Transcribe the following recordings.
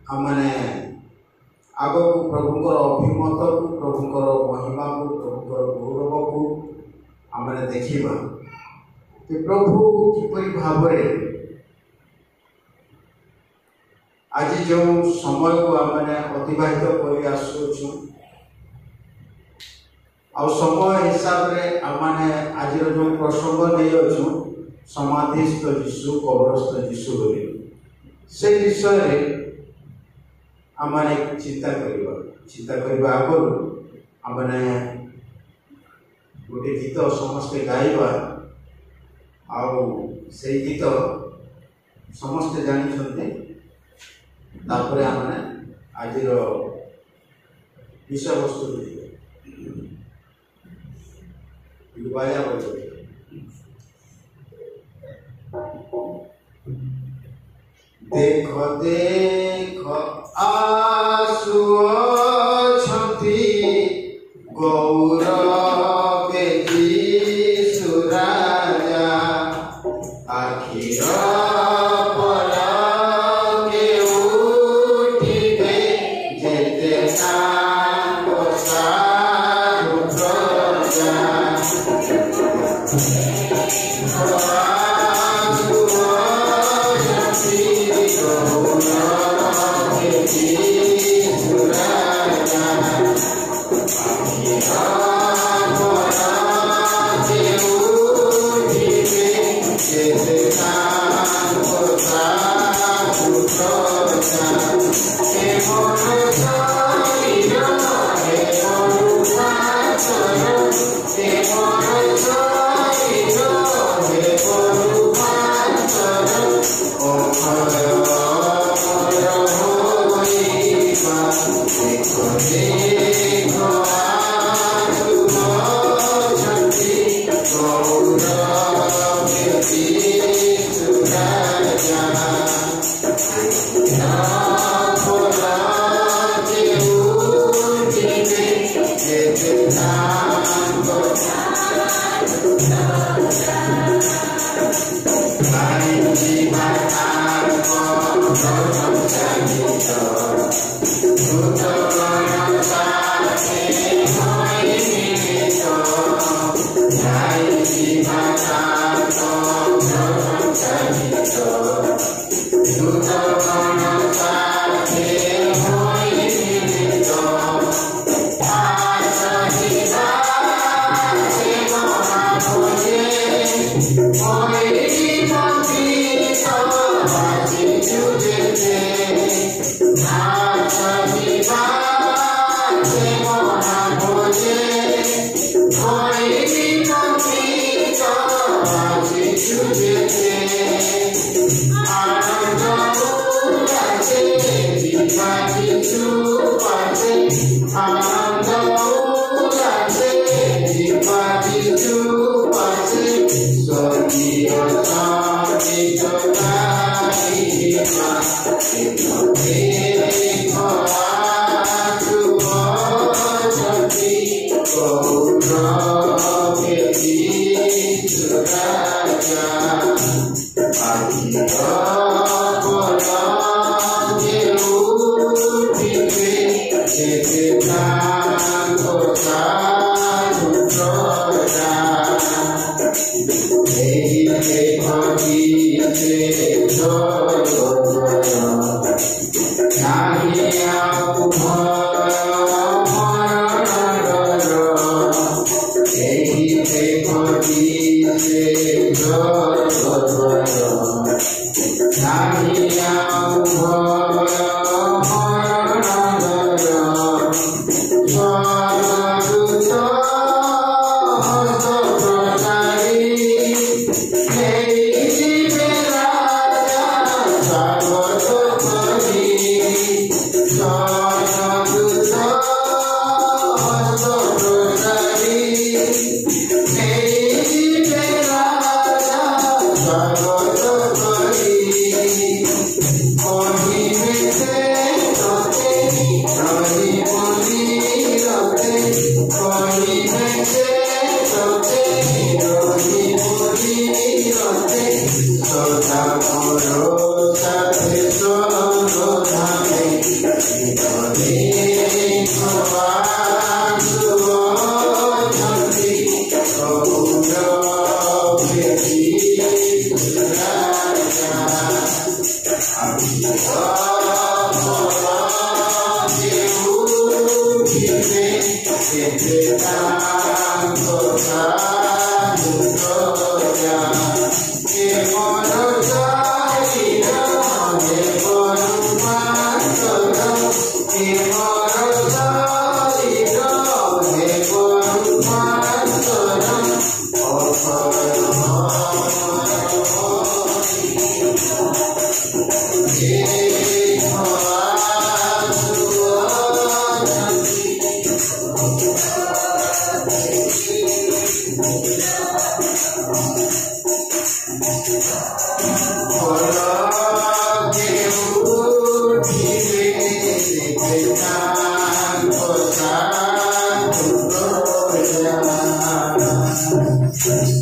आमने आगो को प्रभुंकर अभिमत को प्रभुंकर महिमा को प्रभुंकर गौरव को आमने देखिबा कि प्रभु किपरि भावरे आज जो समय को आमने अतिबाहित करि आसुछु आ समय हिसाब रे आमने आज जो प्रसंग नहीं अछु समाधिस्थ यीशु कब्रस्थ यीशु बोली से विषय रे आमने चिंता करबा आगु आमने गोटे गीत समस्ते गाइबा आउ से गीत समस्ते जानी छथि तापरे आमने आज विषय वस्तु बाया बोल देखो देखो आसुअछंती गौरवे यीशु राजा आखिर पलके उठिबे जेते तांको साधु प्रजा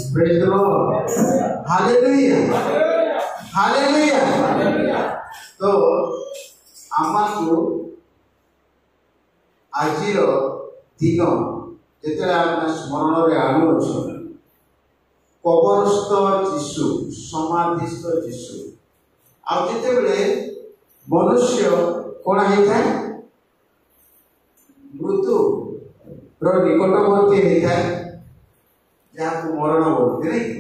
Praise the Lord. Hallelujah. Hallelujah. तो आमको आजिर दिन जिते आम स्मरण में आणुअछु कबरस्थ जीशु समाधिस्थ जीशु आते बेले मनुष्य कौन होता है मृत्यु निकटवर्ती होता है जहाँ को मरण बोलते नहीं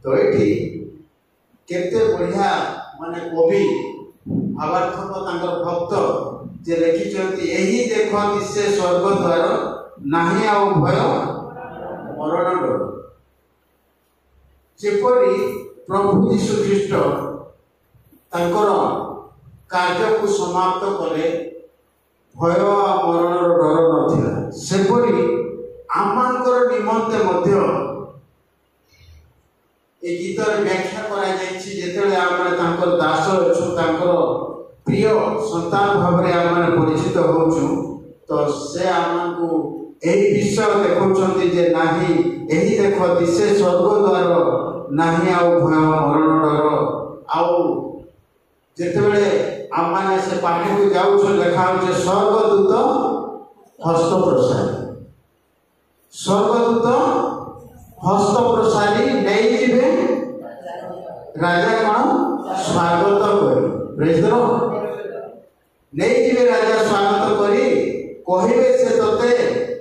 तो ये केते बढ़िया माने कवि भावार्थक भक्त जे लिखिं यही देखती से स्वर्ग द्वार नाही आउ भय मरण डर जेपरी प्रभु यीशु ख्रीष्ट तांकर कार्य को समाप्त कले भय मरण डर नथिला सेपरी आमांकर निमंते मध्य ए गीतर व्याख्या करा जायछि जेतेले आमे तांकर दास अछु तांकर प्रिय संतान भाबरे आमे परिचित होछु तो से आमको एही विषय देखौछन्ति जे नाही एही देखो दिसे स्वर्ग द्वार नाही आउ भय मरण डर आउ जेतेबेले आमाने से पानी को जाउछ देखाउ जे स्वर्गदूत हस्त प्रसारी स्वर्गदूत हस्त प्रसारी नहीं जीवे राजा कौन स्वागत करी प्रेज द लॉर्ड नहीं जीवे राजा स्वागत करी कहिबे से तते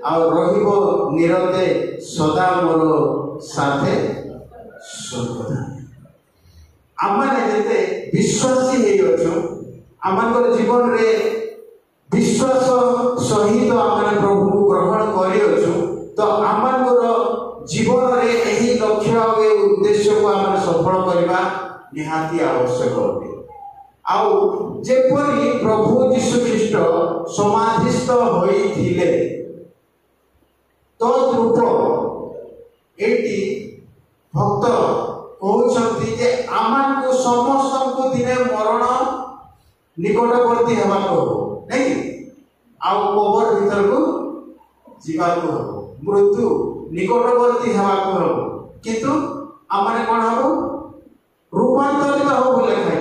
आ रहिबो निरते सदा मोर साथे सर्वदा आमाने जेते विश्वासी हेइ अछु आमानकर जीवन रे विश्वास सहित आमाने प्रभु को ग्रहण करि अछु तो आमानकर जीवन रे एही लक्ष्य और उद्देश्य को आम सफल करबा निहाती आवश्यक अटे आउ जेपरी प्रभु यीशु ख्रीष्ट समाधिस्थ होइथिले तद्रूप एटी भक्त कहउछन्ति जे आमान को समस्त को दिने मरण निकटवर्ती हेबा को नहीं आउ कबर भीतर को जीवा को मृत्यु निकटवर्ती हेबा को किंतु आमाने कोन हबो रूपांतरित हो बोले खाइ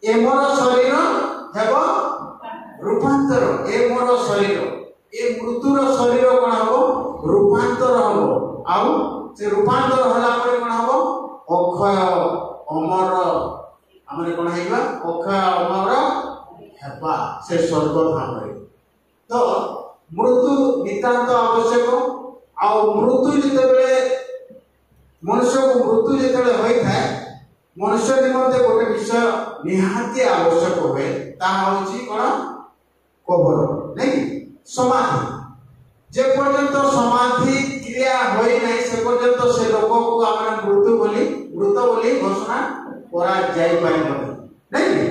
ए मोर शरीर हेबो रूपांतर ए मोर शरीर ए मृत्युर शरीर कोन हबो रूपांतर हबो आउ से रूपांतर होला परे कोन हबो अक्षय अमर आमाने कोन हेबा अक्षय अमर हेबा से स्वर्ग धामरे तो मृत्यु नितांत आवश्यक आ मृत्यु जितेबेले मनुष्य को मृत्यु जितेबेले होई थाए मनुष्य निमंते गोटे विषय निहाती आवश्यक हुए ताहा होची कोन कबर नहीं समाधि जे पर्यंत समाधि क्रिया होई नहीं से पर्यंत से लोक को आमे मृत्यु बोली घोषणा करा जाई पाइबो नहीं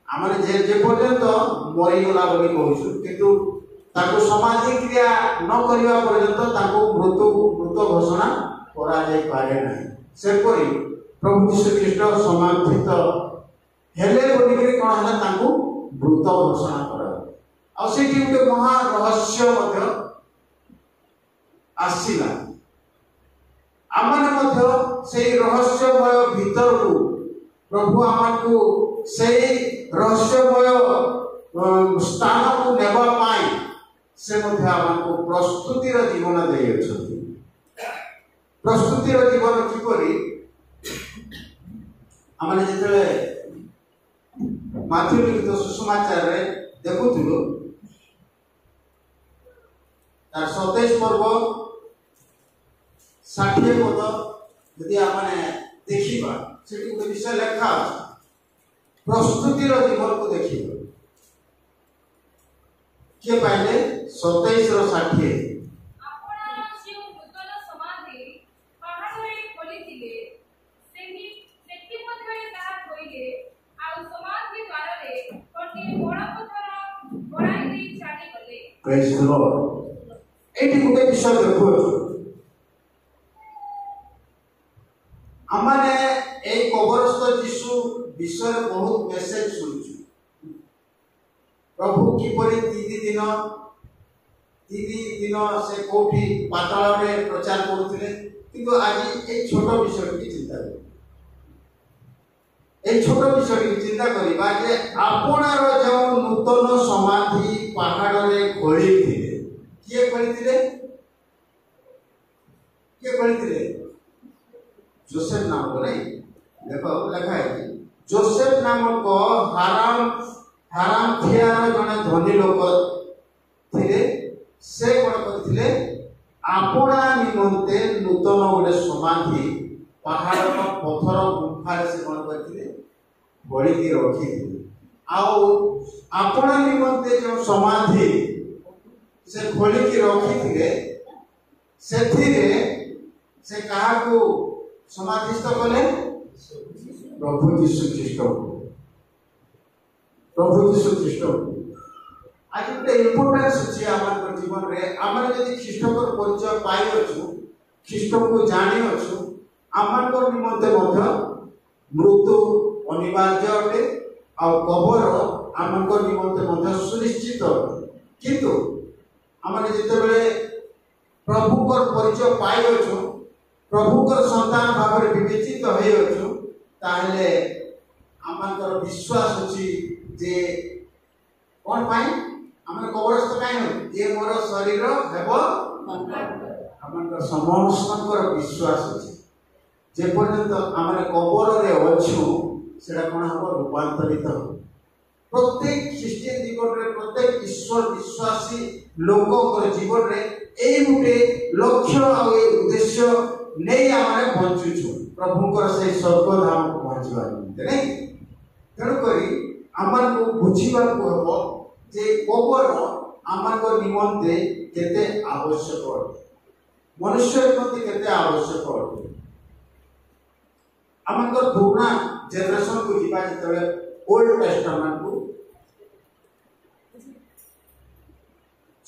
आमे जे पर्यंत मरी गला बोली कहूछु किंतु ताको समाधि क्रिया न करिवा पर्यंत ताको मृत घोषणा करा जाई पारे नहीं सेपरी प्रभु यीशु ख्रीष्ट समाधित हेले बोली के कोन हला ताको मृत घोषणा करा आ सेठी उते महा रहस्य मध्य आसीला आमने मध्य सेही रहस्यमय भीतर को प्रभु आमको सेही रहस्यमय स्थान को नेबा पाई से मध्य आमको प्रस्तुतिर जीवन देय अछथि प्रस्तुतिर जीवन किपरि आमने जेतले माथ्यू लिखित सुसमाचार रे देखुथिलु तार 27 पर्व 60 पद यदि आमने देखिबा सेठी गोटे विषय लेखा अछि प्रस्तुतिर जीवन को देखिबा के पाइले 27 रो 60 Praise the Lord. एटी गुटे विषय देखो आमाने ए कबरस्थ यीशु विषय बहुत मेसेज सुनछु प्रभु किपरि तीन दिन से कोठी पाताल रे प्रचार करथिले किंतु आज एक छोट विषय की चिंता करी एक छोट विषय की चिंता करिबा जे आपणार जो नूतन समाधि पहाड़ रे खोली थिले किए खोली थिले जोसेफ नाम को नहीं देखो लिखा है कि जोसेफ नामक हाराम थियार जने धनी लोक थिले से कोन करथिले आपणा निमंते नूतन गोटे समाधि पहाड़ पत्थर गुफा से कोन करथिले बड़ी की रखी आउ आपणा निमंते जो समाधि से खोली की रखी थिले सेथिरे से कहा को समाधिस्थ कले प्रभु यीशु ख्रीष्ट आज गोटे इम्पोर्टेंस अछि हमर जीवन रे हमर यदि ख्रीष्ट को परिचय पाइ अछु ख्रीष्ट को जानि अछु हमर को निमंते मध्य मृत्यु अनिवार्य अटे और कबर हमर को निमंते मध्य सुनिश्चित किंतु हमर जते बेले प्रभु को परिचय पाइ अछु प्रभु को संतान भाव में विवेचित होई अछु ताहले हमर विश्वास अछि जे कोन पाई हमर कबरस्थ काई हो ये मोर शरीर हेबो हमर समस्त विश्वास अछि जे पर्यंत हमर कबर रे अछु सेटा कोन हबो रूपांतरित हो प्रत्येक ख्रिस्टियन जीवन रे प्रत्येक ईश्वर विश्वासी लोकों को जीवन रे एई गुटे लक्ष्य आ उद्देश्य नहीं आमाने पहुंचुछु प्रभु को से स्वर्ग धाम को पहुंचवा नहीं तेणु करी आमर को बुझीबा को हबो जे कबर आमर को निमंते केते आवश्यक अटे मनुष्य प्रति केते आवश्यक अटे आमर को पुराना जनरेशन को जीवा जतले ओल्ड टेस्टामेंट को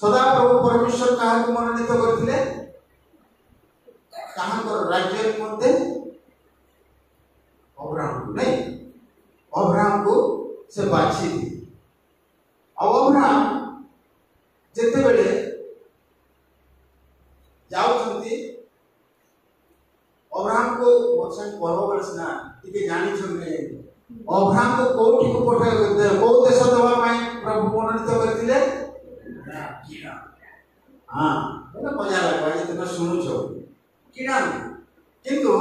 सदा प्रभु परमेश्वर कहा को मनोनीत करथिले कहाँ कर राज्य मध्य अब्राहम को से बाछी थी अब्राहम जेते बेले जाउछंती अब्राहम को मोसन कहबो बरसना टिके जानि छने अब्राहम को कोठी को पठा को देश देवा पाए प्रभु मनोनीत करथिले हां बोले मजा लागबा जे तुम सुनु छो किना किंतु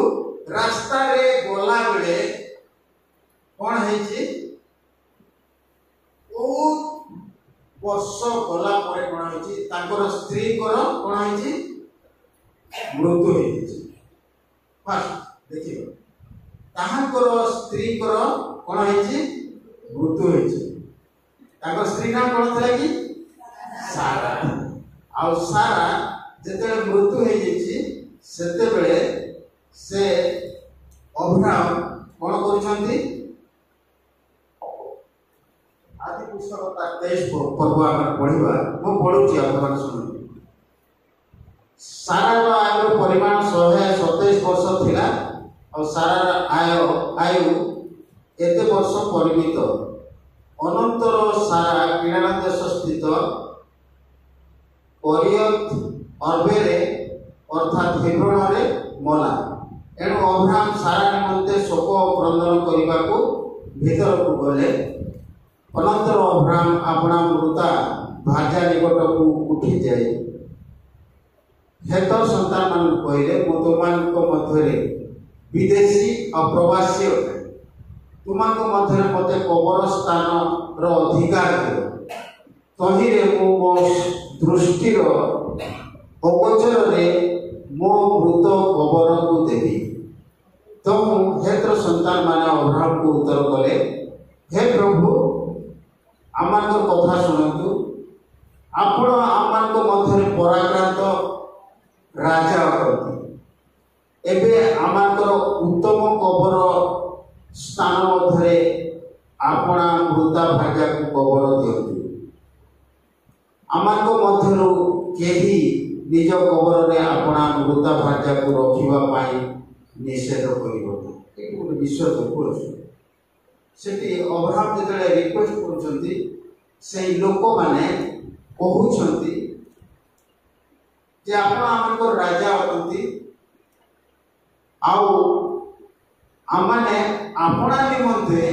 रास्ता रे गोला बेले कोन है छी ओ वर्ष गोला परे कोन है छी ताकर स्त्री कर कोन है छी मृत्यु है छी फर्स्ट देखियो ताहाकर स्त्री कर कोन है छी मृत्यु है छी ताकर स्त्री नाम कोन थला की सारा आ सारा जते मृत्यु है छी सेते बेले से अब्राहम कोन करूछंती आदि पुस्तक 23 पर्व आम पढ़िबा मो पढुची आपन सुन सारा आयु परिमाण 127 वर्ष थिला और सारा आयु एते वर्ष परिमित अनंतर सारा किराना देश स्थित परियत अर्बेरे अर्थात हेब्रोन रे मला एणु अब्राहम सारा निमंते शोक क्रंदन करने को भीतर को गले अनंतर अब्राहम अपना मृता भाजा निकट को उठी जाए हेतर संतान मान कहले तुमान को मध्य विदेशी अप्रवासी तुमको मध्य मते कबर स्थान अधिकार दियो तहिरे मो दृष्टिर अगोचर मो मृत कबर को देवी। तो हेत्र संतान माने अब्राहम को उत्तर कले, हे प्रभु आमान कथा शुणु, आपण आमान मध्य पराक्रांत राजा अटंती, एबे आमानकर उत्तम कबर स्थान मध्य आपणा मृता भाजा को कबर दियंतु। आमान मध्य केही निज कबर रे आपणा मृता भाजा को रखिबा पाई निषेध करिबो। एटु गोटे विषय देखुछु, सेठी अब्राहम जेतले रिक्वेस्ट करूछंती से लोक माने कहूछंती जे आपण आमको राजा अटंती, आउ आमाने आपणा निमंते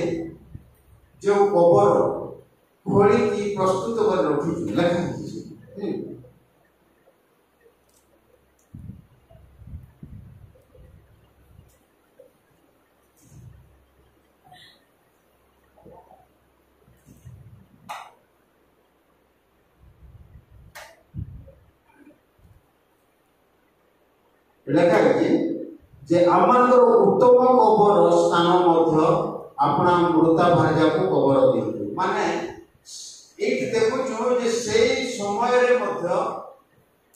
जो कबर खोली की प्रस्तुत कर रखी लेखा लेखा जे आमानकर उत्तम कबर स्थान मध्य आपणा मृता भाजा को कबर दियंतु। माने एक देखुछु जे से समय रे मध्य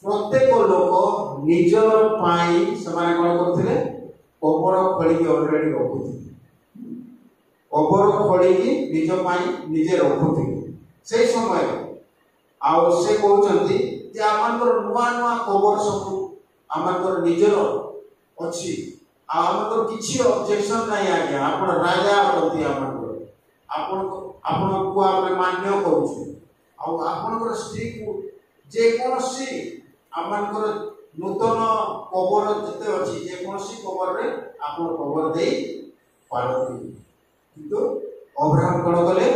प्रत्येक लोक निजर पाई समान कोन करथिले, कबर खोली के ऑलरेडी रखुथिले, कबर खोली की निज पाई निजे रखुथिले से समय। आ से कहउचंती जे आमानकर नुवा नुवा कबर सब आमर निजर अच्छी, आमर किसी ऑब्जेक्शन नहीं आज्ञा, आपण राजा अटंती, आपण को आमे मान्य करूछु। आ आपनकर स्त्री को जे कोनसी आमनकर नूतन कबर जते अछि, जे कोनसी कबर रे आपण कबर देई पारती, किंतु अब्राहम कोन कले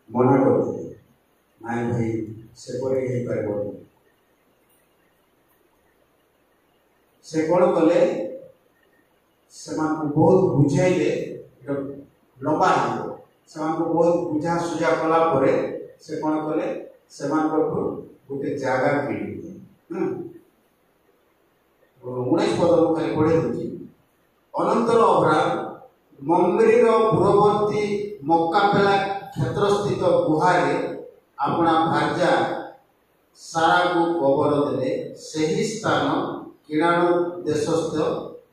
मना करते नाइ भाई से परि हे परबो। से कौन कले से बहुत बुझाइले, लंबा से बहुत बुझा सुझा कला परे से कौन कले से गोटे जगह किणी 19 पद खाली पढ़े दूची। अनंतर अब्राहम मम्रीर पूर्ववर्ती मक्कापेला क्षेत्र स्थित गुहारे अपना भार्या सारा को कबर देले, सही स्थान किणाणु देशस्थ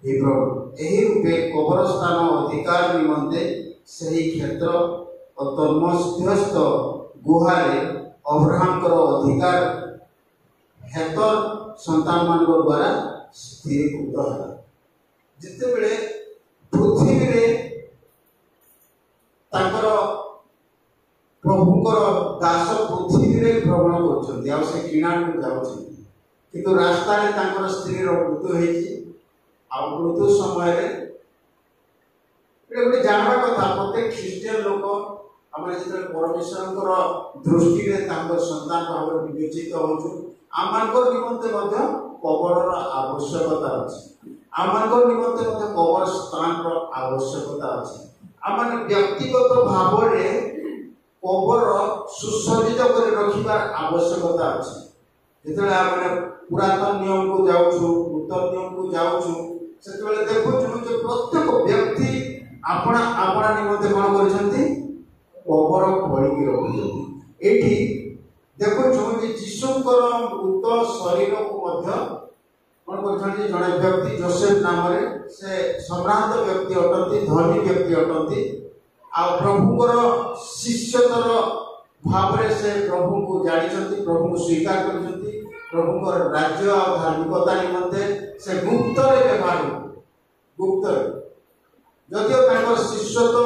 हिब्रोन। एही रूपे कबर स्थान अधिकार निमंते सही क्षेत्र और तन्मध्यस्थ गुहारे अब्राहम अधिकार हेतर संतान मान द्वारा स्थिरीकृत है। जिते बेले पृथ्वी रे ताकर प्रभुकर दास पृथ्वी रे भ्रमण करछन्ती, आ से किणाणु जाउछन्ती, किंतु रास्ता रे तांकर स्त्री रो मृत्यु हेछि। आ मृत्यु समय रे गोटे जानवा कथा, प्रत्येक ख्रीस्टियन लोक आम जो परमेश्वर दृष्टि रे तांकर संतान भाव विवेचित होछु, आमनकर निमंते मध्य कबर आवश्यकता अछि, आमनकर निमंते मध्य कबर स्थान रो आवश्यकता अछि। आमन व्यक्तिगत भाव रे कबर सुसज्जित कर रखिबार आवश्यकता अछि। जेतले आमने पुरातन नियम को जाउछु, नूतन नियम को जाउछु, सेतले देखुछु जे प्रत्येक व्यक्ति आपना आपना निमंते कोन करिसंती, कबर खोली के रखुछंती। एठी देखुछु जे यीशुकर मृत शरीर को मध्य कोन करिसंती, जने व्यक्ति जोसेफ नाम रे से सम्रांत व्यक्ति अटंती, धनी व्यक्ति अटंती। आ प्रभुकर शिष्यतर भाव रे से प्रभु को जानिसंती, प्रभु को स्वीकार करिसंती, प्रभुकर राज्य और धार्मिकता निमंते से गुप्त रे व्यवहार, गुप्त जदिओ तांकर शिष्य तो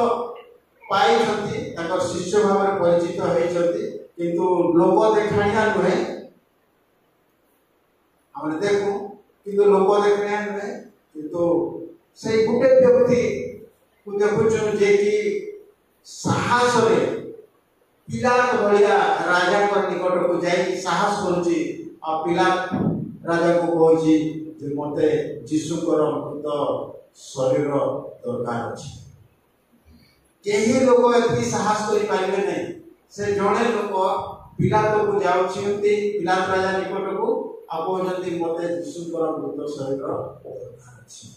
पाई छंती, तांकर शिष्य भाव रे परिचित होई छंती, किंतु लोक देखाणिया नुहे। हमने देखो किंतु लोक देखाणिया नुहे, किंतु से गुटे व्यक्ति को देखुछु जे कि साहस रे पिलात भलिया राजा पर निकट को जाई साहस करूची, आ पिलात राजा को कहूची जे मते यीशुकर मृत शरीर दरकार अछि। केही लोक एति साहस करि पाइबे नै से जणे लोक पिलात को जाउछिंती पिलात राजा निकट को आपजंती मते यीशु कर मृत शरीर दरकार अछि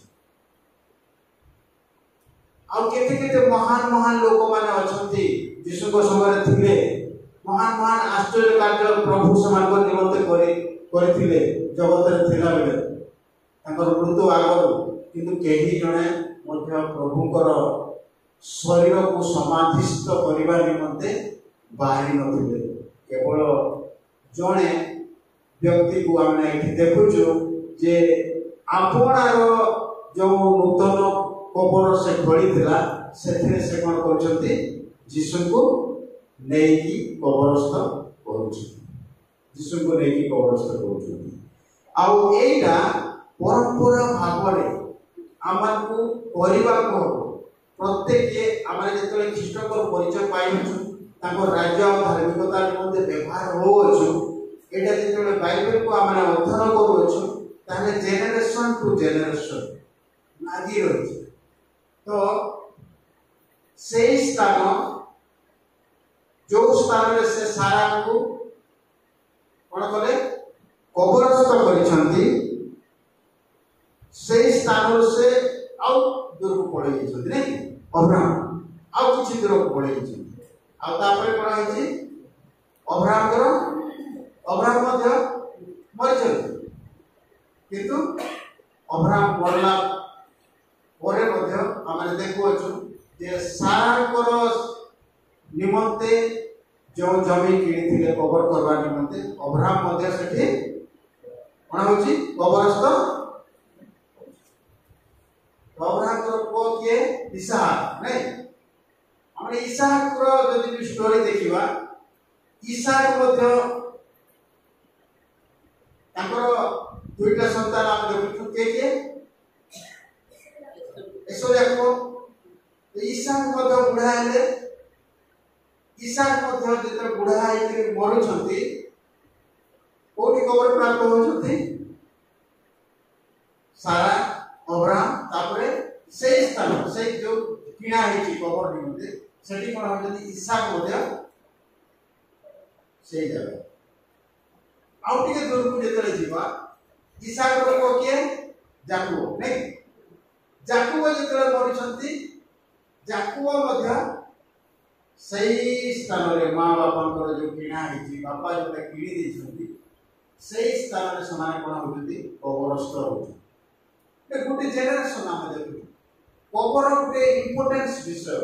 आ केते महान महान लोक माने अछंती यीशु को समय थिले महान महान आश्चर्य कार्य प्रभु समान को निमंत्रण କରିଥିଲେ जगत रे थिला बेले तांकर मृत्यु आगरो किंतु केही जणे मध्य प्रभुकर शरीर को समाधिस्थ करबा निमंते बाहरी नथिले केवल जणे व्यक्ति को हमने एठी देखुछु जे आपणार जो नूतन कबर से खड़ी थिला सेथिरे से कोन करछंती यीशु को नेकी कबरस्थ करूछु यीशु को नेकी कबरस्थ करूछु आउ एटा परंपरा भागरे आमको करबा को प्रत्येक आम जो ख्रीष्ट को परिचय पाइछु तांको राज्य धार्मिकता निमंते व्यवहार होछु एटा जो बाइबल को आम अध्ययन करूछु ताने जेनरेशन टू जेनरेशन लागी रही तो से स्थान जो स्थान से सारा को कौन कले कबरस्थ करिसंती से स्थान से आउ दूर को पड़े जाइछंती नै अब्राहम आउ किछि दूर को पड़े जाइछंती आ तापर कोन होइछि अब्राहम मध्य मरिछंती किंतु अब्राहम मरला परे मध्य आमे देखु अछु जे साराकर निमंते जो जमी किनिथिले कबर करबा निमंते अब्राहम मध्य सेठी कोन होछि कबरस्थ अब्राहम को पो के इसहाक नै हमरे इसहाक को जदि स्टोरी देखिबा इसहाक मध्य ताकर दुईटा संतान हम देखु के ऐसो देखो ईसाक मध्य बुढ़ा हेले ईसाक मध्य जेते बुढ़ा हेके मरुछंती कोठी कबर प्राप्त होछंती सारा अब्राहम तापरे से स्थान से जो किना हेची कबर निमते सेठी कोन होछंती ईसाक मध्य से जगह आउ टिके दूर को जेते जीवा ईसाक को के जाकू नै जाकुब जितले मरिछंती जाकुब मध्य सही स्थान रे मां बापा जो किना हेची बापा जो किनी देछंती सही स्थान रे समान कोन होती कबरस्थ होती ए गुटे जेनरेशन हम देखु कबर गुटे इंपोर्टेंस विषय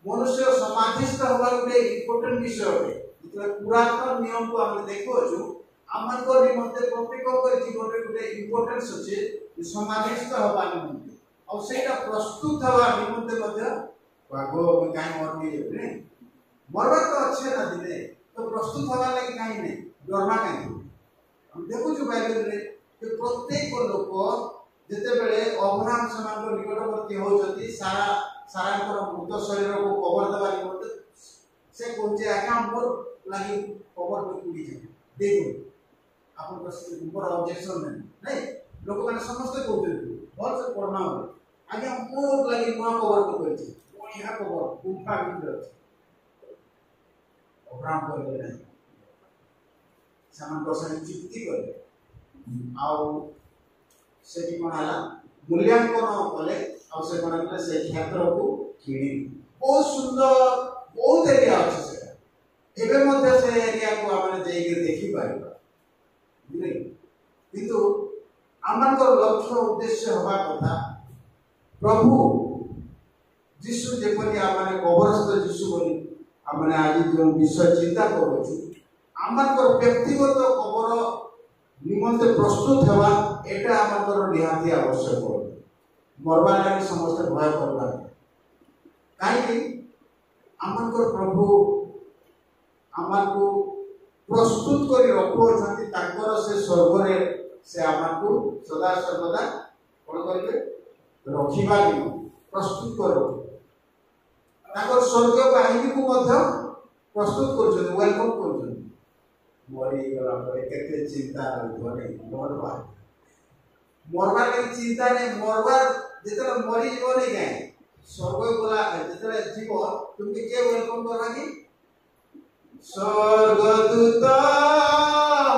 मनुष्य समाधिस्थ होबा गुटे इंपोर्टेंट विषय जितले पुरातन नियम को हम देखु छु हमको निमंते प्रत्येक कर जीवन रे गुटे इंपोर्टेंस अछि समाधिस्थ होबा निमंते और सेटा प्रस्तुत हवा निमंते मध्य बागो काई मरनी ने मरवा तो अच्छे ना दिले तो प्रस्तुत हवा लागि काई ने डरमा काई हम देखु छु बाइबल रे कि प्रत्येक लोक जते बेले अब्राहम समान को निकटवर्ती होजती सारा को मृत शरीर को कवर दबा निमंते से कोचे आका मोर लागि कवर में कुड़ी जे देखो आपन प्रश्न ऊपर ऑब्जेक्शन नहीं लोक माने समस्त कहते बहुत से पढ़ना हो आगे मोर लागि नुआ कवर को करछि बढ़िया कवर गुफा भीतर अछि अब्राहम को ले सामान प्रश्न चित्ती करे आउ सेठी कोन हला मूल्यांकन कले आउ से कोन कले से क्षेत्र को किणी बहुत सुंदर बहुत एरिया अछि से एबे मध्ये से एरिया को हमने जाई के देखि पारिबा बुझले किंतु आमन को लक्ष्य उद्देश्य होबा कथा प्रभु यीशु जेपरि आमने कबरस्थ यीशु बोली आमने आज जो विषय चिंता करू छु आमन को व्यक्तिगत कबर निमंते प्रस्तुत हेबा एटा आमन को निहाती आवश्यक हो मरबा लागि समस्त भय करबा काई कि आमन को प्रभु आमन को प्रस्तुत करी रखो छथि ताकर से स्वर्ग रे से आमन को सदा सर्वदा कोन करिवे रखिबा दिनो प्रस्तुत करो ताकर स्वर्ग बाहिनी को मध्य प्रस्तुत करछन वेलकम करछन मरी गला परे केते चिंता होने मरबा के चिंता ने मरबा जेतला मरी जो नहीं गए स्वर्ग बोला जितने जीव तुमके के वेलकम करना कि स्वर्गदूत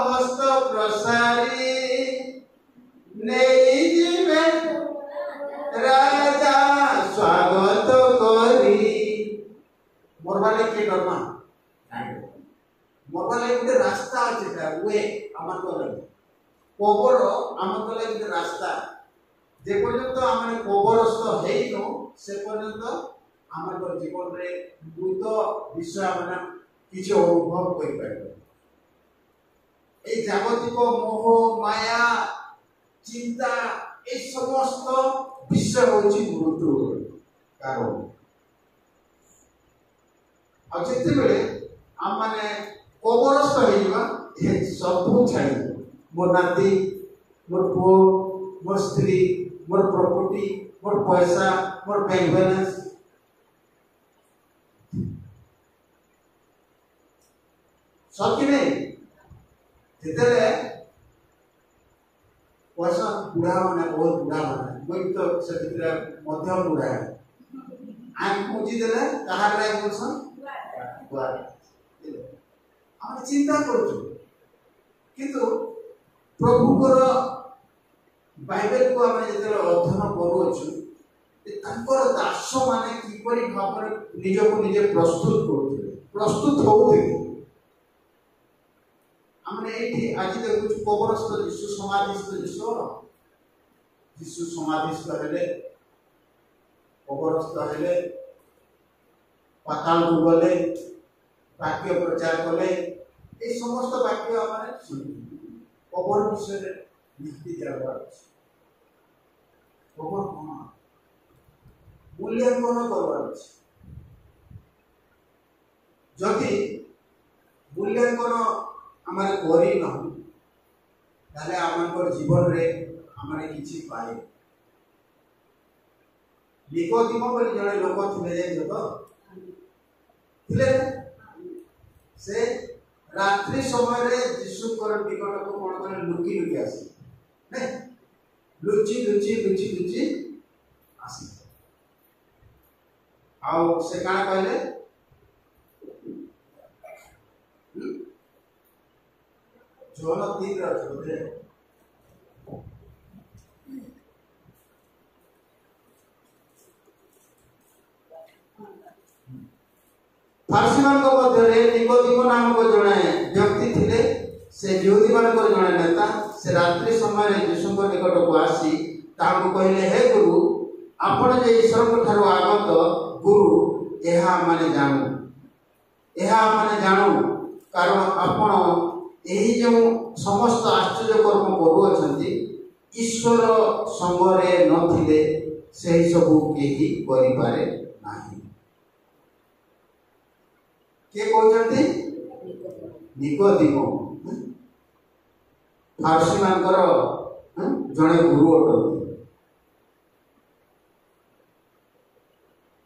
हस्त प्रसारी नेई जीवे राजा स्वागत करी मोरबाले के डरमा मोरबाले गोटे रास्ता अछि ता वे हमन को लगे कोबर हमन को लगे रास्ता जे पर्यंत आमे कोबरस्थ हेइनो से पर्यंत आमर जीवन रे बहुत विषय माने किछ अनुभव करि पाइबो ए जागतिक मोह माया चिंता ए समस्त विषय होची मृत्यु कारण आ जेते बेले हम माने कोबरस्थ हेइबा ए सब छाई मोर नाती मोर पो मोर स्त्री मोर प्रॉपर्टी मोर पैसा मोर बैंक बैलेंस सब कि नहीं जेतेले पैसा बुढ़ा माने बहुत बुढ़ा माने मैं तो से भितर मध्यम बुढ़ा है आम पूंजी देले कहार रे बोलसन बुआ हम चिंता करछु किंतु प्रभु को बाइबल को हम जेते अध्ययन करूछु तांकर दास माने किपरि भाବରେ निजको निजे प्रस्तुत होउथे हमने एठी आज देखु कबरस्थ यीशु समाधिस्थ यीशु समाधिस्थ हेले कबरस्थ हेले पाताल को गले वाक्य प्रचार कले ए समस्त वाक्य हमने सुनि कबर विषय नीति जाबार कबर कोन मूल्यांकन करबार अछि जदि मूल्यांकन हमारे करी न ताले हमर जीवन रे हमारे किछि पाए निकोदिम बोली जने लोक थिले जे तो थिले से रात्रि समय रे यीशु कर निकट को कोन करे लुकी लुकी आसी ने लुची आसी आउ से काना कहले जोन 3 रा छोदे फारसीमान को मध्य निकोदिम नामक जने व्यक्ति थिले से यहूदी मान को जने नेता से रात्रि समय रे यीशु को निकट को आसी ताको कहले हे गुरु आपण जे ईश्वर को थारो आगत गुरु एहा माने जानू कारण आपण एही जो समस्त आश्चर्य कर्म करू अछंती ईश्वर संगरे नथिले सेही सब केही करि पारे नाही के कहउछंती निकोदिम फारसी मानकर जणे गुरु अटंती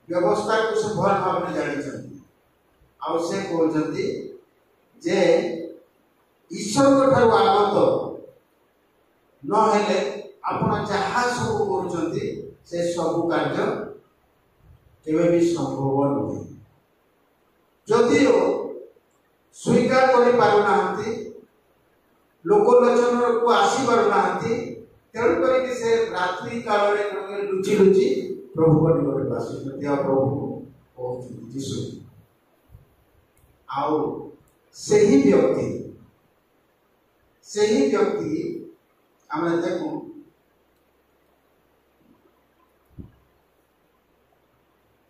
व्यवस्था को से भल भाव में जानि छथि आ से कहउछंती जे ईश्वर को ठारू आगत न हेले आपण जहा सब करूछंती से सब कार्य केबे भी संभव नहीं जदिओ स्वीकार करि पारु नाहंती लोकलोचन को आसी पारु नाहंती तेणु करी से रात्रि काल रे लुची प्रभु को निकट आसी दिया प्रभु ओ यीशु आउ सही व्यक्ति आमे देखो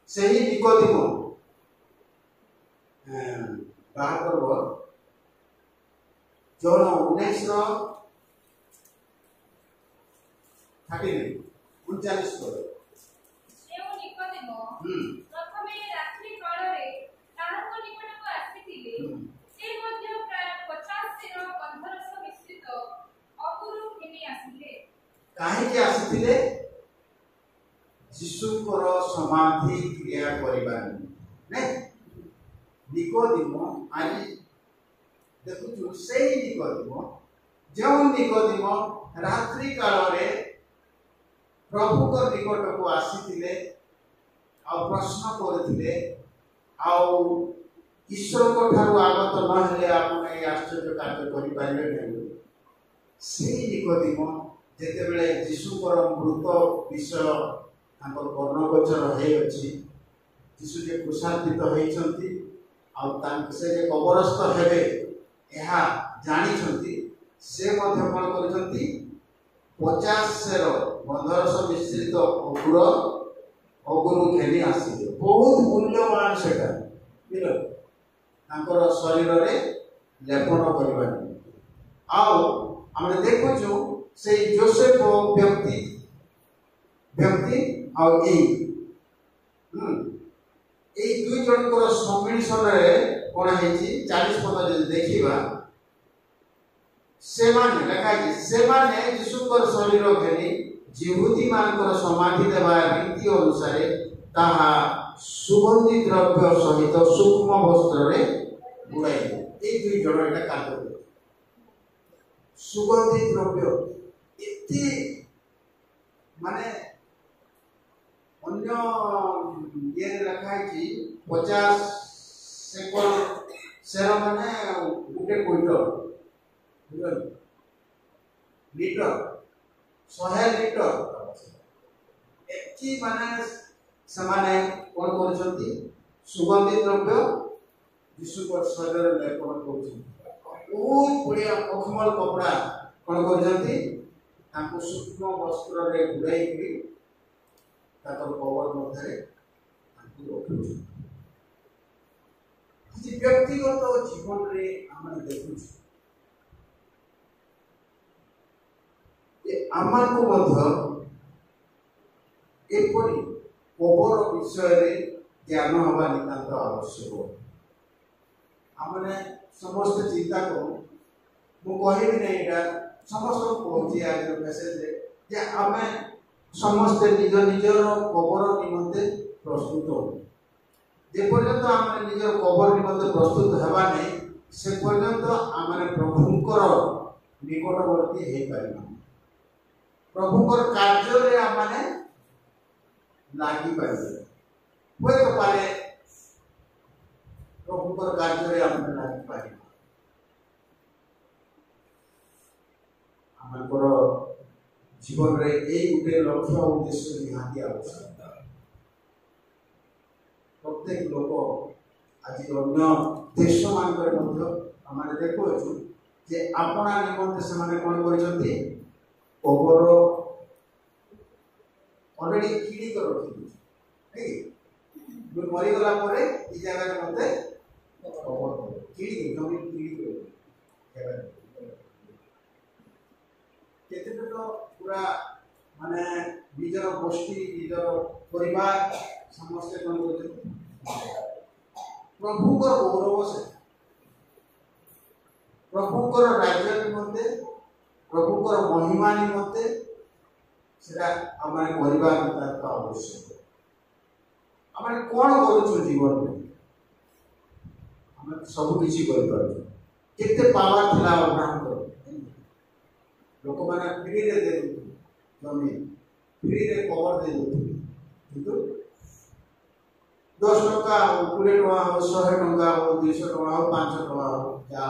सही निकोदिम बाहर करबो जोन 19 रो 39 करो एवं निकोदिम प्रथमे रात्रि काल रे ताहाको निकट को आसीथिले से मध्य प्राय 50 रो 1500 मिश्रित अपुरु घिनी आसीले काहे के आसीथिले यीशु को समाधि क्रिया करिबा ने निकोदिम आज देखु से निकोदिम जो निकोदिम रात्रि काल रे प्रभु को निकट को आसीथिले प्रश्न करथिले ईश्वर को ठारू आगत न हेले आपण ए आश्चर्य कार्य करि पाइले नै से निकोदिम जेते बेले यीशु को मृत विषय तांकर कर्णगोचर हे अछि यीशु जे कुशार्थित होइछंती से जे कबरस्थ हेबे यह जानी से कौन कर 50 सेर 1500 मिश्रित अगुरु घेनी आसिले बहुत मूल्यवान सेटा शरीर में लेपन करवा आम देखु से जोसेफ व्यक्ति दुई जन सम्मिश्रण कौन है 40 पद जो देखा से यीशुकर शरीर घेनी जिहुदी मानकर समाधि देवा रीति अनुसार ताहा सुगंधी द्रव्य सहित सूक्ष्म वस्त्र बुड़ाई दुई जन एटा कार्य सुगंधी द्रव्य इति माने अन्य ये रखा है 50 सेकल सेर माने गोटे क्विंटल लीटर 100 लीटर एति माने समाने कोन करछंती सुगंधी द्रव्य यीशु को शरीर लेपन करछंती बहुत बढ़िया मखमल कपड़ा कोन करछंती ताको सूक्ष्म वस्त्र रे गुड़ाई की ताकर कवर मध्य व्यक्तिगत जीवन में आम देखु एपरी कबर विषय ज्ञान हवा नितांत आवश्यक आमने समस्त चिंता करूँ मुझे नहीं समस्त कहूँ आज मेसेज आम समस्ते निज निजर कबर निमंते प्रस्तुत हो जेपर्यंत आम निजर कबर निमंते प्रस्तुत हेबा नहीं से पर्यंत आम प्रभुंकर निकटवर्ती हो पार प्रभुंकर कार्य आम लगी पारे हुए तो पारे प्रभुंकर कार्य आम लगी पार आम जीवन रे एक गोटे लक्ष्य उद्देश्य निहाती आवश्यकता प्रत्येक लोक आज अन्य देश मान देखु जे अपना निमंते से कौन करछंती कबर ऑलरेडी किणी कर रखी जो मरी गला परे ई जगह मते कबर किणी जमीन किणी कर केते तो पूरा माने निजर गोष्ठी निजर परिवार समस्त कौन करते प्रभु को गौरव से प्रभु को राज्य निमंते प्रभु को महिमा निमंते सेटा आमे परिवार नितांत आवश्यक आमे कोन करू जीवन में आमे सब किछि कर पारू केते पावर थिला अब्राहम को लोक माने फ्री रे दे जमीन फ्री रे कवर दे किंतु 10 टका हो 20 टका हो 100 टका हो 200 टका हो 500 टका हो या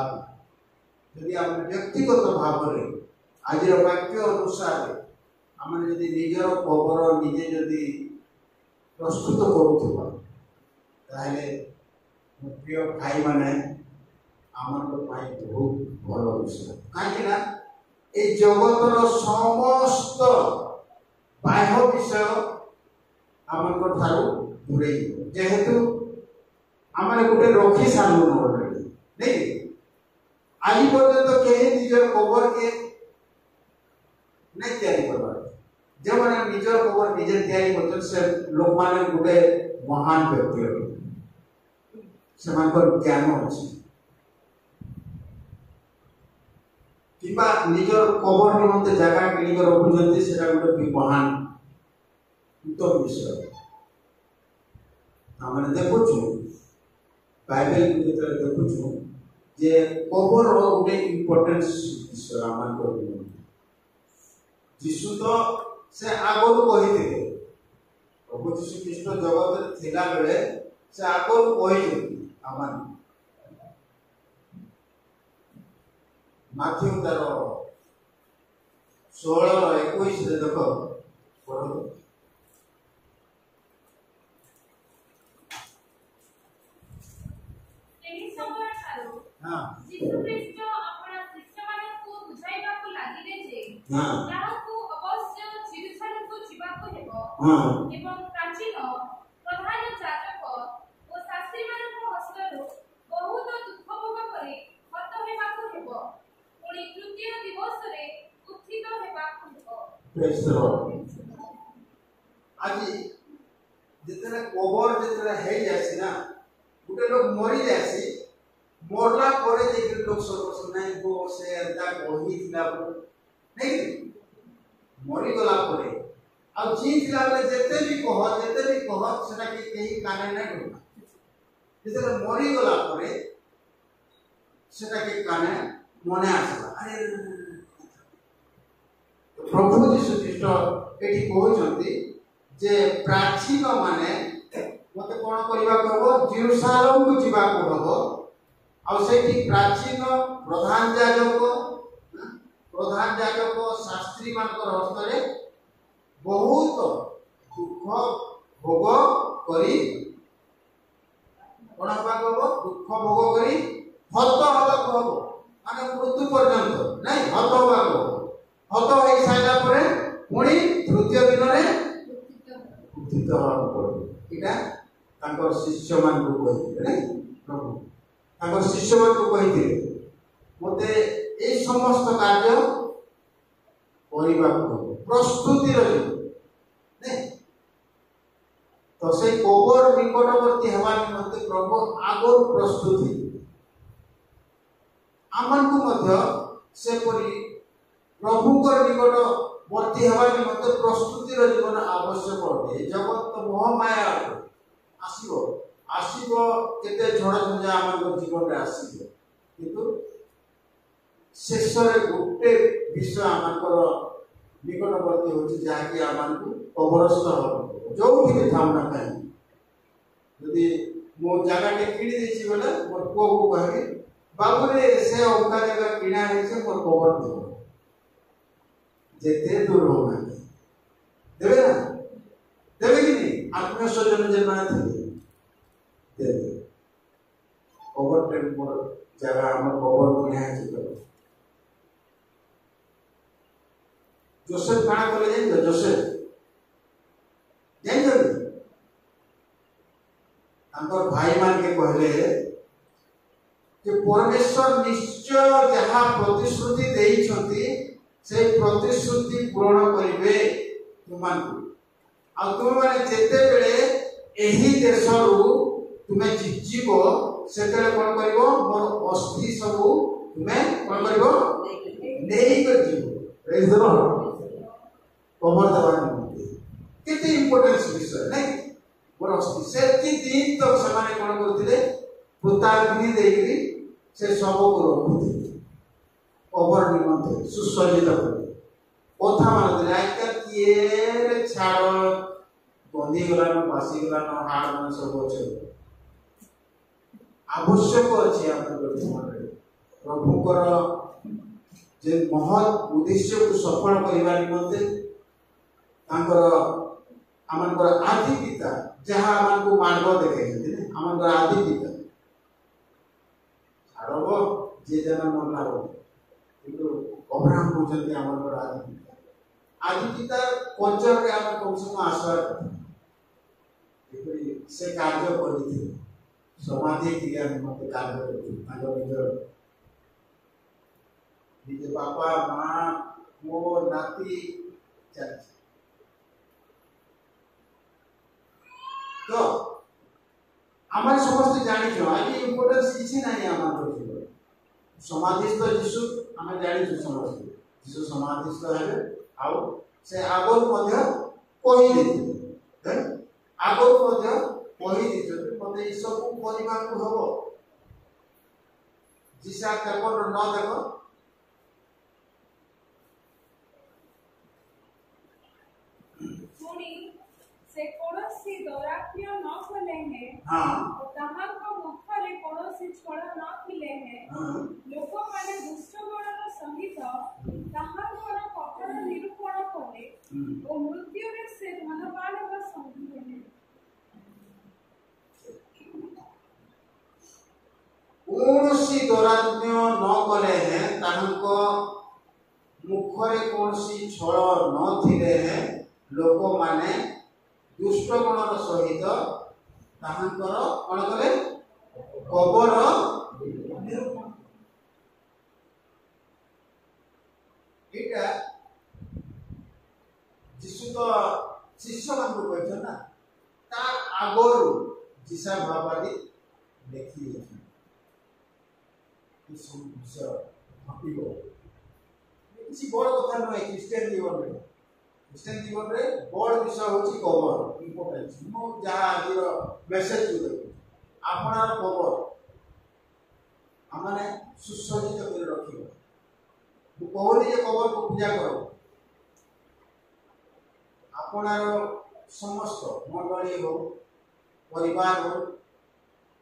यदि आप व्यक्तिगत भाव में आज वाक्य अनुसार आम यदि निजर कबर निजे यदि प्रस्तुत करुवा प्रिय भाई माने आम बहुत भल विषय कहीं ए जगतर समस्त बाह्य विषय आम दूरे जेहेतु आम गोटे रखी सारू ऑलरेडी नहीं आज पर्यंत कहीं निजर कबर के नहीं तैयारी करवा जो मैंने निजर कबर निजे तैयारी कर से लोक माने गोटे महान व्यक्ति से ज्ञान अच्छी किंबा निजर कबर निमंते जगह किणी रखुंट से गोटे महान उत्तम विषय आम देखु बाइबल को देखु जे कबर गोटे इम्पोर्टेंस विषय आम जीशु तो से आगु कही प्रभु यीशु ख्रीष्ट जगत थिला बेले से आगो कहि आमान माथ्यू तार 16:21 रे देखो पढ़ो एही समय ठारो हां यीशु ख्रीष्ट अपना शिष्यମାନଙ୍କୁ बुझाइବାକୁ ଲାଗିଲେ ଯେ हां ତାହାକୁ ଅବଶ୍ୟ ଯେରୁସାଲେମକୁ ଯିବାକୁ ହେବ हां ଏବଂ ପ୍ରାଚୀନ ପ୍ରଧାନ ଯାଜକ ଓ ଶାସ୍ତ୍ରୀମାନଙ୍କ ହସ୍ତରୁ ବହୁତ ଦୁଃଖ ଭୋଗ କରି ହତ ହେବାକୁ ହେବ ପୁଣି ତୃତୀୟ ଦିବସରେ ଉତ୍ଥିତ ହେବାକୁ ହେବ। प्रेज द लॉर्ड आज जितने कवर जितने है जासी ना गुटे लोग मरी जासी मरला परे जे लोग सर्वस नहीं गो से अंता कहि दिला नहीं मरी गला परे आ जी दिला बेले जेते भी कह सेना के केही काने नहीं डुबा जितने मरी गला परे सेना के काने मने आसला अरे प्रभु यीशु ख्रीष्ट एठी कहउछंती जे प्राचीन माने मते कोन करबा कहबो जेरूसालेम को जिबा को हबो आ सेठी प्राचीन प्रधान जाजक शास्त्री मानकर हस्तरे बहुत दुख भोग करी कोन हबा कहबो दुख भोग करी हत हबा कहबो माने मृत्यु पर्यंत नहीं हत हबा कहबो हत हो साइला परे पुणी तृतीय दिन रे उत्थित होबाक पड़े इटा तांकर शिष्य मान को कहिथिले नै प्रभु तांकर शिष्य मान को कहिथिले मते ए समस्त कार्य करिबाक प्रस्तुति रही नै तो से कबर निकटवर्ती हेबा निमंते प्रभु आगो प्रस्तुति आमन को मध्य से परि प्रभुकर निकट वर्ती हेबा निमंते प्रस्तुतिर जीवन आवश्यक अटे जगत मोह माया आसीबो केते झड़ झंझा हमर जीवन रे आसीबो किंतु शेष रे गुटे विषय हमर निकटवर्ती होछि जाकी आमान को कबरस्थ हो जो भी थामना काई यदि मो जगह के किणी देछि बोले मोर को कहबी बाबू रे से ओका जगह किणा है से मोर कबर दे जेते दूर होना देवे ना देवे कि नहीं आत्मीय स्वजन जन माने थे देवे कबर टेन मोर जगह हमर कबर बनिया है तो जोसेफ काना बोले जाइन जोसेफ जाइन हमर भाई मान के कहले कि परमेश्वर निश्चय जहां प्रतिश्रुति देई छथि से प्रतिश्रुति पूर्ण करिवे तुमान आ तुम माने जेते बेले एही देशरु तुमे जीवो सेतले कोन करिवो मोर अस्थि सब तुमे कोन करिवो नेही कर जीवो praise the Lord cover Dawani केते इंपोर्टेंस विषय नै मोर अस्थि सेति दिन तक समाने कोन करथिले पुताग्नि देइकरी से सब को रखुथिले कबर निमंते सुसज्जित करे कथा मान लाइक किए छाड़ बंदी गलानो बासी गलानो हाड़ मन सब अछि आवश्यक अछि हमर जीवन रे प्रभु कर जे महत् उद्देश्य को सफल करिवा निमंते तांकर हमर आदि पिता जहां हमन को मार्ग देखे छथि हमर आदि पिता छाड़बो जे जना मन लागो किंतु अब्राहम कहते हमर आदि पिता कल्चर रे हम कम से कम आशा से कार्य करथि समाधि क्रिया मत कार्य करथि आगर निज बापा मां मो नाती चल तो हमारे समस्त जानि छ आज इंपोर्टेंस किछि नाही हमर जीवन समाधिस्थ यीशु हमें जानि छ समस्त यीशु समाधिस्थ है आउ से आगो मध्य कहि देथि आगो मध्य कहि देथि मते ई सब परिमा को हबो जिसा कर्म न देखो पुणी से कोनोसी दौरात्म्य न कले हैं हाँ ताहांक मुखरे कोनोसी छल न थिले हैं हाँ लोक माने दुष्टगणर सहित ताहांकर कपट निरूपण करे ओ मृत्यु रे से धनवान व संगी हेले कौनसी दौरात्म्य न कले हैं ताहांक मुखरे कौनसी छल न थिले हैं लोक माने दुष्ट गणर सहित ताहांकर कौन कले कबर निरूपण एटा जीशु तो शिष्य मान को कहते ना ता आगोर जिसा भाबादी देखी है इस विषय भाबिबो किसी बड़ कथा नय क्रिश्चियन जीवन में क्रिश्चियन जीवन में बड़ विषय होची कबर इंपोर्टेंस मो जहा आजिर मेसेज को आपनार कबर हमने सुसज्जित कर रखिबो मु कहली जे कबर को पूजा करो आपनार समस्त मंडली हो परिवार हो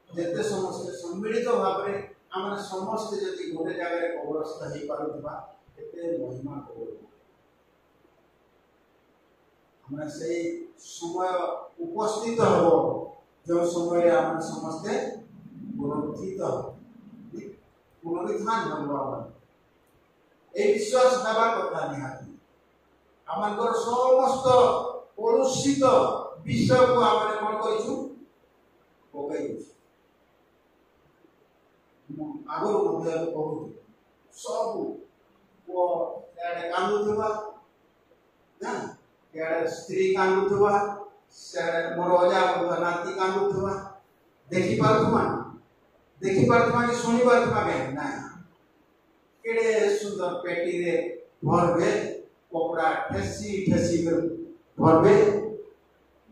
जेते समस्त सम्मिलित भाव में आमने समस्त जति गोटे जगह कबरस्थ हो पारुथिबा एते महिमा कबर हमने से समय उपस्थित हो जो समय आम समस्ते पुनरुत्थित पुनरुत्थान हम ए विश्वास देवा कथा निहाती आमर समस्त कलुषित विषय को आम कौन कर पकई आगुरी मध्य कहूँ सब पुओ कांदुवा ना स्त्री कांदुवा मोर अजा नाती कांदुवा देखी पारुमा कि सुनी पारुमा कहीं ना केड़े सुंदर पेटी रे भरबे कपड़ा ठेसी ठेसी कर भरबे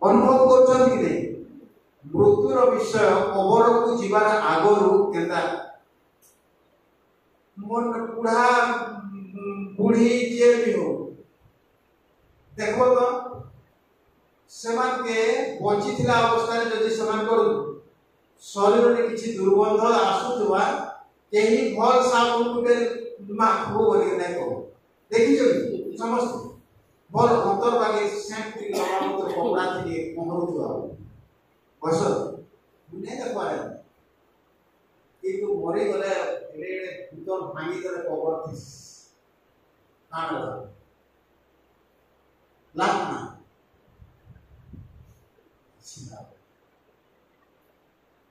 अनुभव करछन कि नहीं मृत्युर विषय कबर को जीवार आगरु केंदा मन बुढ़ा बुढ़ी जे भी हो देखो तो सेमान के बंची थिला अवस्था रे जदि सेमान को शरीर रे किछि दुर्गंध आसुतवा केही भल साबुन गुटे माखबो बोली नै को देखि जो समस्त भल अंतर बागे सेंट टी लगा तो कपड़ा थी पहरुथवा बस मुने देखो आरे कि तू मरे गले एड़े भीतर भांगी गले कबर थी कान लागना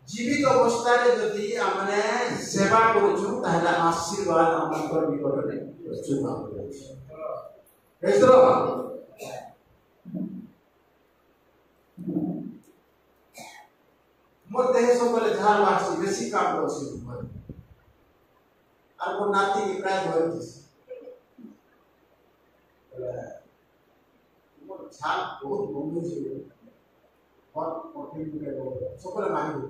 जीवित अवस्था रे जदि हमने सेवा करूछु ताहला आशीर्वाद हमर निकट रे प्रचुर भाव अछि हेतरो मोर देह सबले झार वासी बेसी काम करछि मोर और वो नाती की प्राय भरती मोर झार बहुत बंधु छै और कठिन के सबले मांगी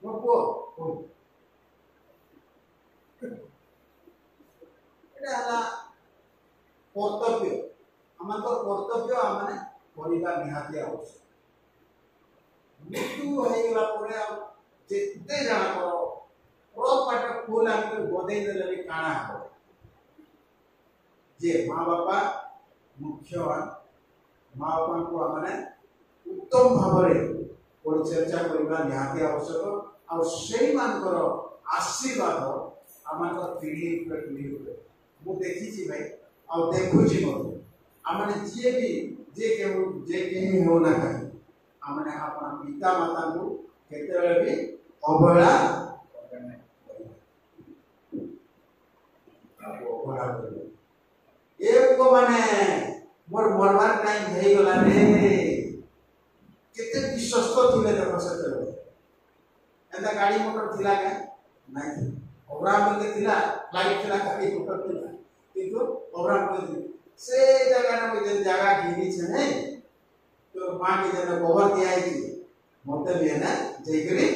मोर को एटा हला कर्तव्य हमर कर्तव्य हमने परिवार निहाती आवश्यक मृत्यु हो गला परे जेते जाना करो प्रॉपर्ट फूल आके बदे देले भी काना हो जे मां बापा मुख्य मां बापा को हमने उत्तम भावरे परिचर्या करबा निहाती आवश्यक और सेई मानकर आशीर्वाद हमर पीढ़ी पर पीढ़ी हो मु देखि छी भाई और देखु छी मते हमने जे के हो ना कहीं हमने अपना पिता माता को केते भी अवहेला एक को माने मोर मरवार टाइम हेई गला रे केते विश्वस्त थिले देखो सते एंदा गाड़ी मोटर थिला का नाही अब्राहम के थिला फ्लाइट थिला गाड़ी मोटर थिला किंतु अब्राहम के से जगह में जगह घिनी छे नै तो मां के जने गोबर दिया है मते भी है ना जयकरी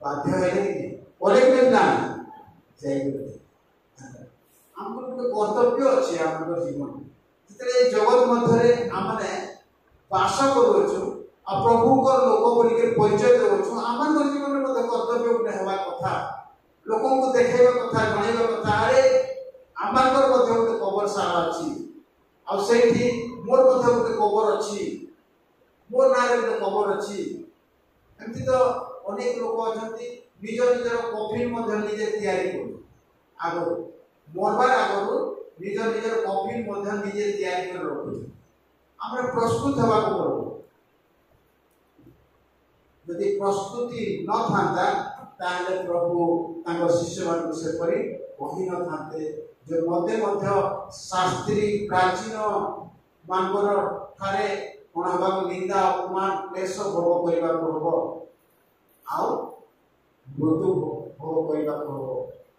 बाध्य है कि ओले के ना जयकरी हमको कर्तव्य अछि हमर जीवन जिते जगत मध्य आमने बास करूँ आ प्रभु को लोक बोलिक परिचय देवछु आम जीवन में कर्तव्य गोटे हवा कथा लोक को देखा कथा जनइबा कथा अरे आमर गोटे कबरशाला अच्छी आठी मोर गोटे कबर अच्छी मोर ना गोटे कबर अच्छी एमती तो अनेक लोक अच्छा निज निजर कफिन निजे आगु मरबार आगु निज निजर कफिन निजे रखु आम प्रस्तुत होगा पड़ो यदि प्रस्तुति न था ताले प्रभु शिष्य मान से कही न था जो मध्य शास्त्री प्राचीन मानवर ठारे कौन हवा निंदा अपमान क्लेश भोग करने को हम आउ मृत्यु भोग करने को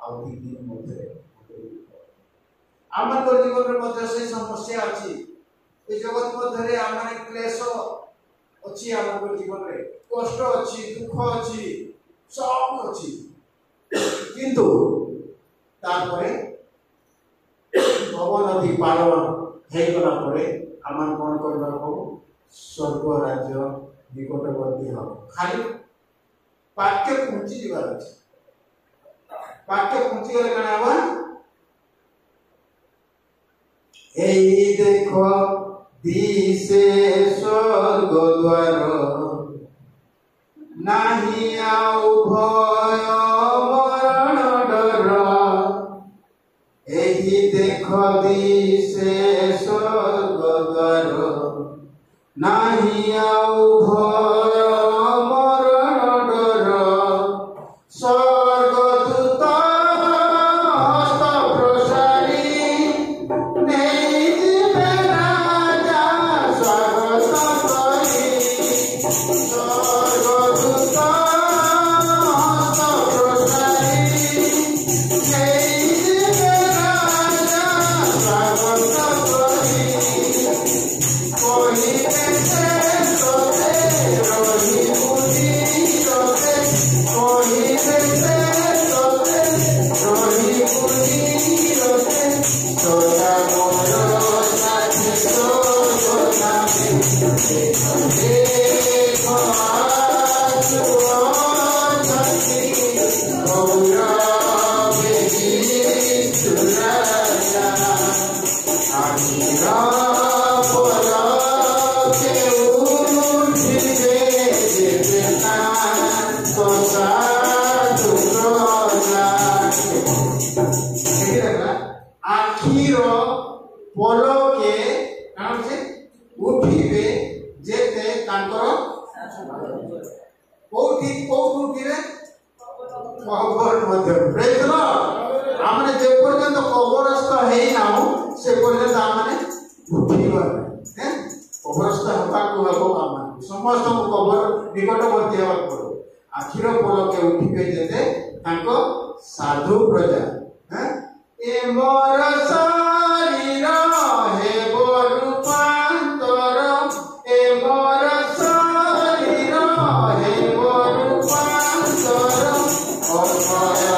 आउ दिन मध्य आम जीवन में से समस्या अच्छी जगत मध्य आम क्लेश अच्छी आम जीवन में कष्ट अच्छी दुख अच्छी सब अच्छी किंतु तारपरे भव नदी पार होगला आम कौन कर स्वर्ग राज्य निकटवर्ती हम खाली पाठ्य पहुंची जावार अच्छे पाठ्य पहुंची गले कण हवा एई देखो दिसे स्वर्ग द्वार नाही आउ भय मरण डर एही देखो दिसे स्वर्ग द्वार नाही आउ भय मरण डर स्वर्गदूत हस्त प्रसारी नेई जिबे राजा स्वागत करी स्वर्गदूत हस्त प्रसारी नेई जिबे राजा स्वागत करी कहिबे से तोते रही बुद्धि तोते कहिबे से तोते रही बुद्धि तोते तोता मोर साथी तो नामे देखो आसुओ जति गौरवे सुराजा आनिरा पोला के उठिबे जेतना तो साधु रोजा आखिर पलके कौन से उठिबे जेते तांकर कोठी कोठ उठिबे कबर मध्य प्रेज लॉर्ड आमने जे पर्यंत कबरस्थ हेई नाउ से पर्यंत आमने उठिबा हैं कबरस्थ हता को हबो आमने समस्त को कबर निकटवर्ती हवा पड़ो आखिर पलके उठिबे जेते तांको साधु प्रजा हैं ए मोर शरीर हेबो रूपांतर ए मोर शरीर हेबो रूपांतर अभय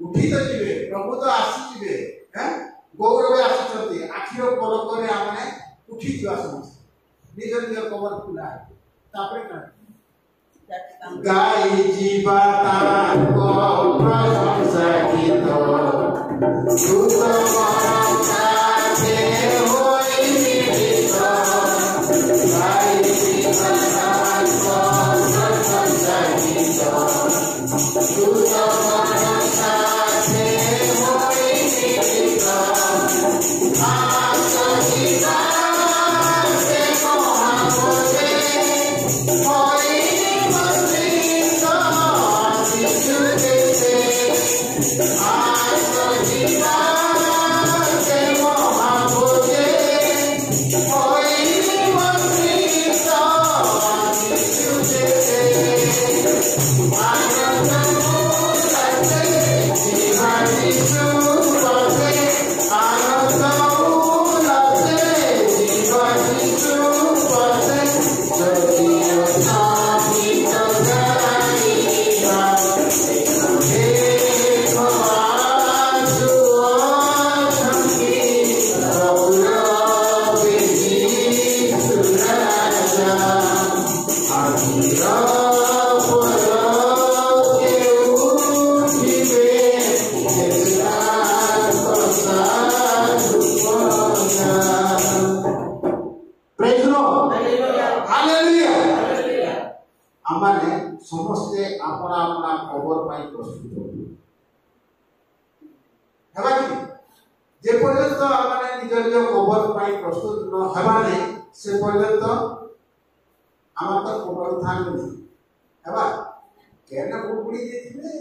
उठी तो जीवे प्रभु तो आसी जीवे हैं गौरव आसी आखिर पलक आमने उठी जा समस्त निज निज कबर खुला तापरे का गाई जीवा ताको प्रशंसा गीत दूत साथे होई मिलित गाई जीवा ताको प्रशंसा गीत दूत साथे होई मिलित होई समस्ते अपना अपना खबर पाई प्रस्तुत हेबा कि जे पर्यंत आमाने निज निज खबर पाई प्रस्तुत न हेबाने से पर्यंत आमा तो खबर थान नहीं हेबा केना बुबुड़ी देथिबे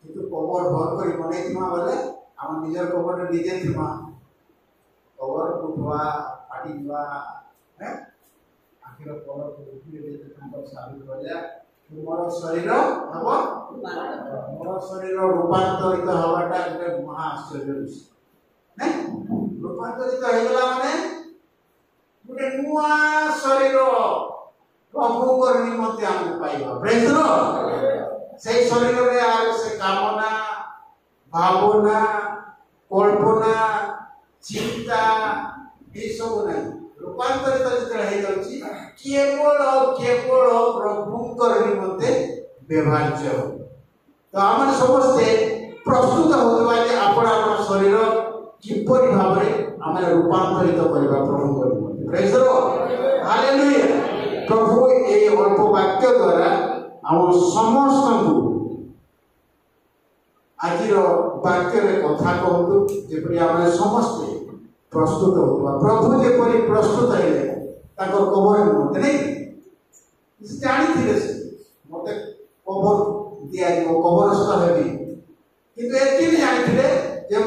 किंतु खबर भर करी मने थिमा बोले आम निजर खबर निजे थिमा खबर उठवा पाटिवा हैं आखिर खबर उठिले जे हमर साबित होया तुमर शरीर हबो मोर शरीर रूपांतरित हवाटा एक महा आश्चर्य विषय नै रूपांतरित हेगला माने गुटे नुआ शरीर प्रभु कर निमंते हम पाइबा प्रेज लो से शरीर रे आ से कामना भावना कल्पना चिंता ए सब नै रूपांतरित जते हे जाउची केवल प्रभु कर निमंते व्यवहार्य तो आम समस्ते प्रस्तुत होगा जे आपण आपण शरीर किपरि भाव में आम रूपांतरित करबा प्रभु कर निमंते प्रेज लो हालेलुया प्रभु ए अल्प वाक्य द्वारा हम समस्त को आजिर वाक्य रे कथा कहतु जेपरि आम समस्ते प्रस्तुत होगा प्रभु जेपरि प्रस्तुत हेले ताकर कबर निमंते नहीं जानी थिले से मते कबर दिया जो कबरस्थ हेबी किंतु एति भी जानी थिले जे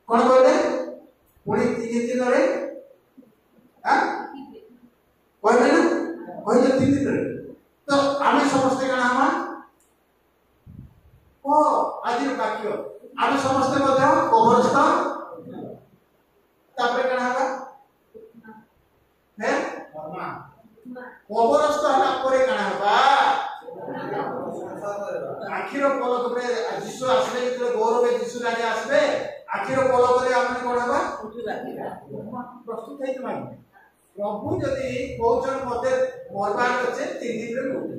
कोन कहले पुणी 3 दिन रे हां कहले ना कहले 3 दिन रे तो आमे समस्त काना हम ओ आजिर वाक्य आमे समस्त मध्य कबरस्थ तापरे काना हवा हैं कबरस्थ हला परे काना हवा आखिर पलक रे यीशु आसले जे गौरव यीशु राजा आसबे आखिर पलक रे हमने कोन हवा प्रस्तुत है तुम प्रभु यदि कोचन मते मरबार अछि 3 दिन रे उठी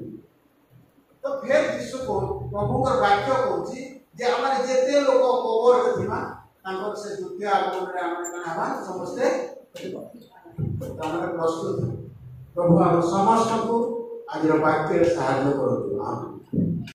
तो फिर यीशु को प्रभु कर वाक्य कहूची जे हमारे जेते लोक कबर रे थिमा तांकर से द्वितीय आगमन रे हमने काना हवा समस्त तामरे प्रस्तुत प्रभु हम समस्त को आज वाक्य रे सहायता करतु।